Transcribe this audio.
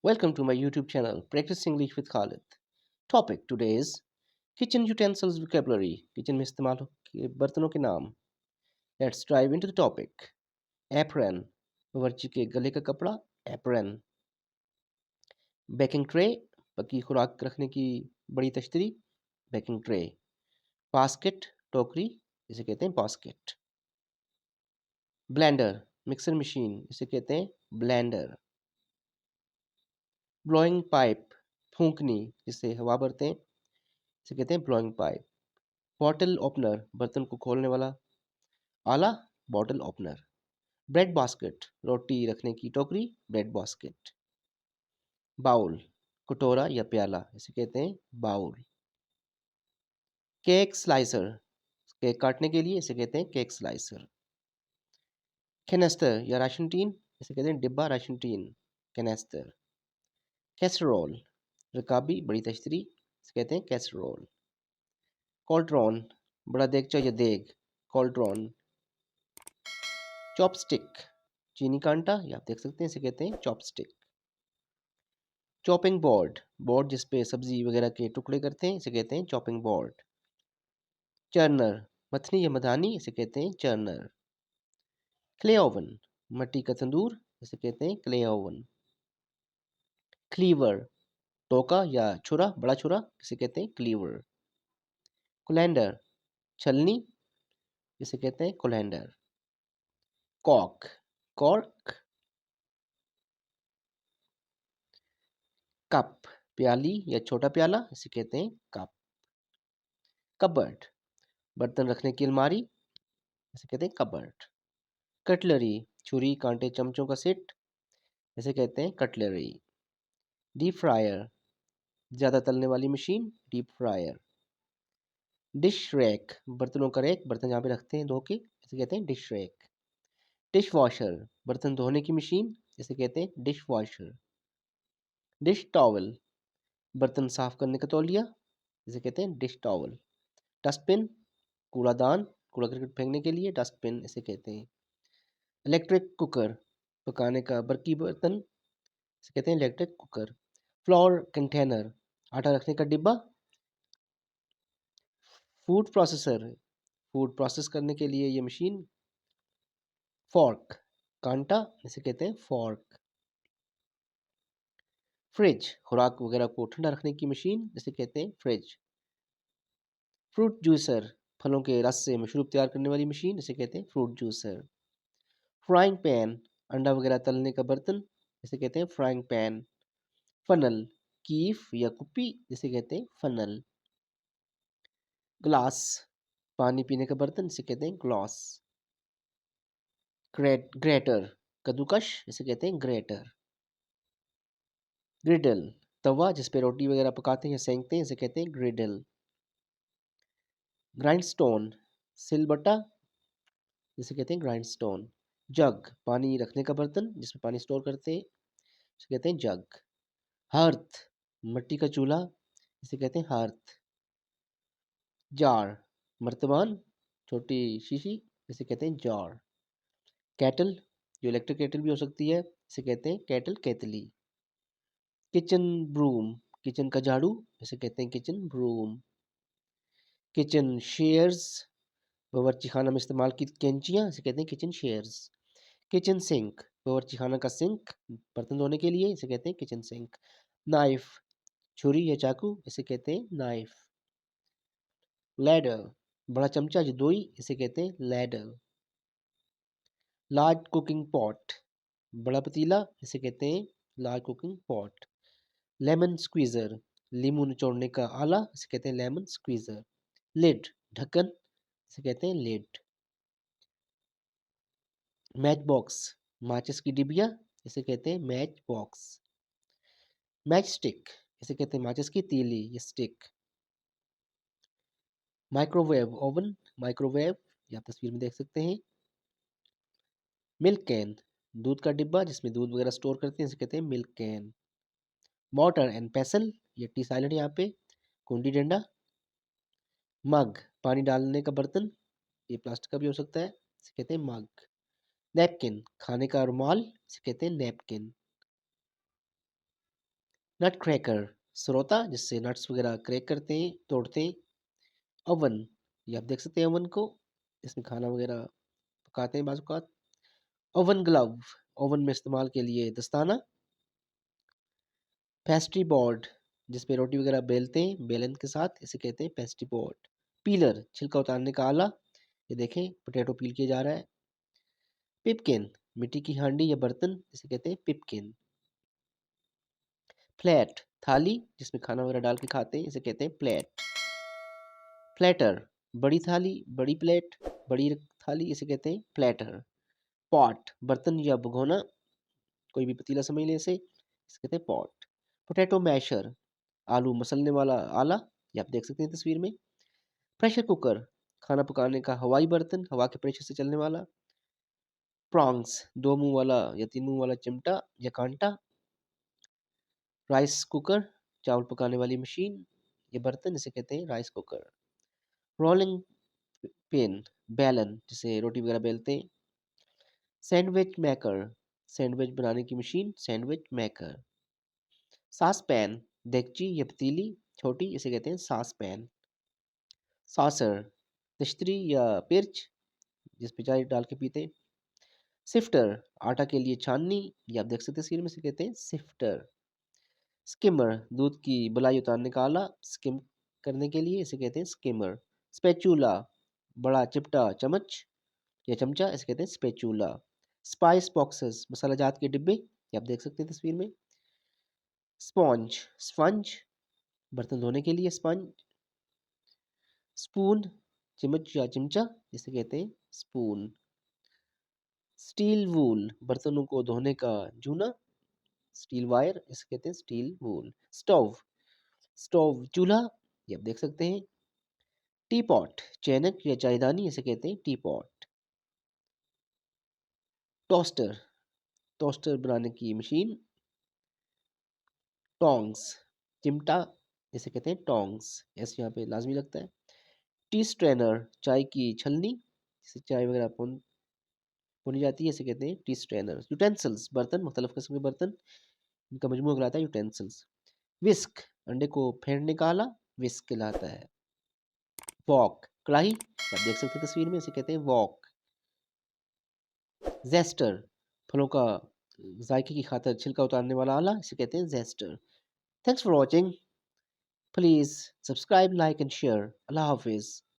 Welcome to my YouTube channel, Practice English with Khalid. Topic today is kitchen utensils vocabulary. Kitchen में इस्तेमाल के बर्तनों के नाम. Let's dive into the topic. Apron, बावर्ची के गले का कपड़ा. Apron. Baking tray, पकी खुराक रखने की बड़ी तश्तरी. Baking tray. Basket, टोकरी, इसे कहते हैं basket. Blender, मिक्सर मशीन, इसे कहते हैं blender. Blowing pipe, फूंकनी, जिससे हवा भरते हैं, इसे कहते हैं blowing pipe. बॉटल ओपनर, बर्तन को खोलने वाला आला. Bottle opener. ब्रेड बास्केट, रोटी रखने की टोकरी. Bread basket. बाउल, कटोरा या प्याला, इसे कहते हैं बाउल. केक स्लाइसर, केक काटने के लिए, इसे कहते हैं केक स्लाइसर. कैनेस्टर या राशन टीन, इसे कहते हैं डिब्बा राशन टीन. कैनेस्टर. कैसरोल, रकाबी बड़ी तश्तरी, इसे कहते हैं कैसरोल. कॉल्ट्रॉन, बड़ा देगचा या देग. कॉल्ट्रॉन. चॉपस्टिक, चीनी कांटा, या आप देख सकते हैं इसे कहते हैं चॉपस्टिक. चॉपिंग बोर्ड, बोर्ड जिस पे सब्जी वगैरह के टुकड़े करते हैं, इसे कहते हैं चॉपिंग बोर्ड. चर्नर, मथनी या मधानी, इसे कहते हैं चर्नर. क्ले ओवन, मट्टी का तंदूर, इसे कहते हैं क्ले ओवन. क्लीवर, टोका या छुरा, बड़ा छुरा, इसे कहते हैं क्लीवर. कोलैंडर, छलनी, इसे कहते हैं कोलैंडर. Kock, cork. कप, प्याली या छोटा प्याला, इसे कहते हैं कप. कबर्ड, बर्तन रखने की अलमारी, इसे कहते हैं कबर्ड. कटलरी, छुरी कांटे चमचों का सेट, इसे कहते हैं कटलरी. डीप फ्रायर, ज़्यादा तलने वाली machine. Deep fryer. Dish rack, बर्तनों का रैक, बर्तन जहाँ पे रखते हैं धो के, इसे कहते हैं डिश रैक. डिश वॉशर, बर्तन धोने की मशीन, इसे कहते हैं डिश वॉशर. डिश टॉवल, बर्तन साफ करने का तौलिया, इसे कहते हैं डिश टॉवल. डस्टबिन, कूड़ादान, कूड़ा करकट फेंकने के लिए डस्टबिन, इसे कहते हैं. इलेक्ट्रिक कुकर, पकाने का बर्की बर्तन, इसे कहते हैं इलेक्ट्रिक कुकर. फ्लोर कंटेनर, आटा रखने का डिब्बा. फूड प्रोसेसर, फूड प्रोसेस करने के लिए ये मशीन. फॉर्क, कांटा, इसे कहते हैं फॉर्क. फ्रिज, खुराक वगैरह को ठंडा रखने की मशीन, इसे कहते हैं फ्रिज. फ्रूट जूसर, फलों के रस से मशरूब तैयार करने वाली मशीन, इसे कहते हैं फ्रूट जूसर. फ्राइंग पैन, अंडा वगैरह तलने का बर्तन, इसे कहते हैं फ्राइंग पैन. फनल, कीफ या कुप्पी, इसे कहते हैं फनल. ग्लास, पानी पीने का बर्तन, इसे कहते हैं ग्लास. ग्रेटर, कद्दूकश, इसे कहते हैं ग्रेटर. ग्रिडल, तवा जिस पे रोटी वगैरह पकाते हैं या सेंकते हैं, इसे कहते हैं ग्रिडल. ग्राइंडस्टोन, सिलबट्टा, जिसे कहते हैं ग्राइंडस्टोन. जग, पानी रखने का बर्तन जिसमें पानी स्टोर करते हैं, इसे कहते हैं जग. हर्थ, मिट्टी का चूल्हा, इसे कहते हैं हर्थ. जार, मर्तबान, छोटी शीशी, इसे कहते हैं जार. कैटल, जो इलेक्ट्रिक केटल भी हो सकती है, इसे कहते हैं कैटल, केतली. किचन ब्रूम, किचन का झाड़ू, इसे कहते हैं किचन ब्रूम. किचन शेयर्स, बावर्ची खाना में इस्तेमाल की कैंचियाँ, इसे कहते हैं किचन शेयर्स. किचन सिंक, बावर्ची खाना का सिंक, बर्तन धोने के लिए, इसे कहते हैं किचन सिंक. नाइफ, छुरी या चाकू, इसे कहते हैं नाइफ. लैडर, बड़ा चमचा जो दोई, इसे कहते हैं लैडर. लार्ज कुकिंग पॉट, बड़ा पतीला, इसे कहते हैं large cooking pot. Lemon squeezer, लींबू निचोड़ने का आला, इसे कहते हैं लेमन स्क्वीज़र. लिड, ढक्कन, इसे कहते हैं लिड. मैच बॉक्स, माचिस की डिबिया, इसे कहते हैं मैच बॉक्स. मैच स्टिक, इसे कहते हैं माचिस की तीली या स्टिक. माइक्रोवेव ओवन, माइक्रोवेव, ये आप तस्वीर में देख सकते हैं. मिल्क कैन, दूध का डिब्बा जिसमें दूध वगैरह स्टोर करते हैं, इसे कहते हैं मिल्क कैन. मॉर्टर एंड पेसल, ये टी साइलेंट यहाँ पे, कुंडी डंडा. मग, पानी डालने का बर्तन, ये प्लास्टिक का भी हो सकता है, इसे कहते हैं मग. नैपकिन, खाने का रुमाल, इसे कहते हैं नैपकिन. नट क्रैकर, स्रोता जिससे नट्स वगैरह क्रैक करते हैं, तोड़ते हैं। ओवन, ये आप देख सकते हैं ओवन को, इसमें खाना वगैरह पकाते हैं बाज़ औक़ात। ओवन ग्लव, ओवन में इस्तेमाल के लिए दस्ताना। पेस्ट्री बोर्ड, जिस पे रोटी वगैरह बेलते हैं बेलन के साथ, इसे कहते हैं पेस्ट्री बोर्ड। पीलर, छिलका उतारने का आला, ये देखें पोटैटो पील किया जा रहा है। पिपकिन, मिट्टी की हांडी या बर्तन, इसे कहते हैं पिपकिन। प्लेट, थाली जिसमें खाना वगैरह डाल के खाते हैं, इसे कहते हैं प्लेट। प्लेटर, बड़ी थाली, बड़ी प्लेट, बड़ी थाली, इसे कहते हैं प्लेटर। पॉट, बर्तन या भगोना, कोई भी पतीला समझ लें इसे कहते हैं पॉट। पोटैटो मैशर, आलू मसलने वाला आला, ये आप देख सकते हैं तस्वीर में। प्रेशर कुकर, खाना पकाने का हवाई बर्तन, हवा के प्रेशर से चलने वाला। प्रॉन्ग्स, दो मुंह वाला या तीन मुंह वाला चिमटा या कांटा। राइस कुकर, चावल पकाने वाली मशीन, ये बर्तन इसे कहते हैं राइस कुकर। रोलिंग पिन, बेलन जिसे रोटी वगैरह बेलते हैं। सैंडविच मेकर, सैंडविच बनाने की मशीन, सैंडविच मेकर। सास पैन, देगची या पतीली छोटी, इसे कहते हैं सास पैन। सॉसर, तश्तरी या पिर्च जिस पे चाय डाल के पीते हैं। सिफ्टर, आटा के लिए छाननी, ये आप देख सकते हैं तस्वीर में, इसे कहते हैं सिफ्टर। स्किमर, दूध की बलाई उतारने का आला, स्किम करने के लिए, इसे कहते हैं स्किमर। स्पैचूला, बड़ा चिपटा चम्मच या चमचा, इसे कहते हैं स्पैचूला। स्पाइस बॉक्सेस, मसाला जात के डिब्बे, ये आप देख सकते हैं तस्वीर में। स्पॉन्ज, स्पंज, बर्तन धोने के लिए स्पंज। स्पून, चम्मच या चिमचा, जिसे कहते हैं स्पून। स्टील वूल, बर्तनों को धोने का जूना। स्टील वायर, इसे कहते हैं स्टील वूल। स्टोव, स्टोव चूल्हा, ये आप देख सकते हैं। टी पॉट, चैनक या चायदानी, इसे कहते हैं टी पॉट। टोस्टर, टोस्टर बनाने की मशीन। टोंग्स, चिमटा, इसे कहते हैं टोंग्स, ऐसे यहाँ पे लाजमी लगता है। टी स्ट्रेनर, चाय की छलनी, जिससे चाय वगैरह पुनी जाती है, इसे कहते हैं टी स्ट्रेनर। यूटेंसिल्स, बर्तन, मुख्तलिफ किस्म के बर्तन, इनका मजमू कहलाता है यूटेंसिल्स। विस्क, अंडे को फेंटने का आला, विस्क कहलाता है। वॉक, कढ़ाई, आप देख सकते हैं तस्वीर में, इसे कहते हैं वॉक। जेस्टर, फलों का जायके की खातिर छिलका उतारने वाला आला, इसे कहते हैं zester. Thanks for watching. Please subscribe, like and share. Allah हाफिज़।